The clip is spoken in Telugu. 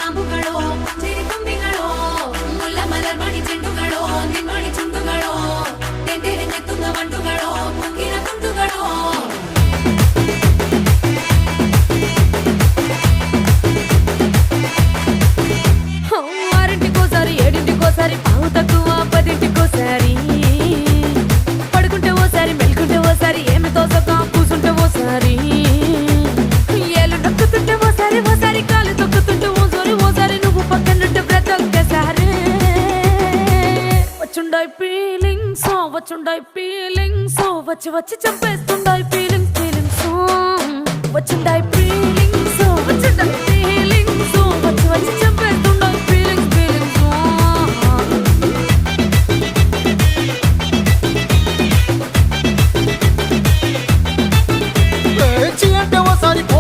കാമ്പുകളോ ചെരിക്കൊമ്പികളോ മുല്ലമലർ മണി ചെണ്ടുകളോ നിൻമണി ചുണ്ടുകളോ തെന്തെറിഞ്ഞെത്തുന്ന വണ്ടുകളോ പൊങ്കിന തുണ്ടുകളോ ఆరింటికోసారి ఏడింటికోసారి పావు తక్కువ పదింటికోసారి పడుకుంటే ఓసారి మెలుకుంటే ఓసారి ఏమి తోసక కూసుంటే ఓసారి ఏళ్ళు నొక్కుతుంటే ఓసారి ఓసారి కాలు తొక్కుతుంటే ఓసారి నువ్వు పక్కనుంటే బ్రతొక్కసారి వచ్చుండాయి ఫీలింగ్స్ వచ్చి వచ్చి చంపేస్తుండాయి ఫీలింగ్స్ వచ్చుండాయి ఫీలింగ్స్ వచ్చి వచ్చి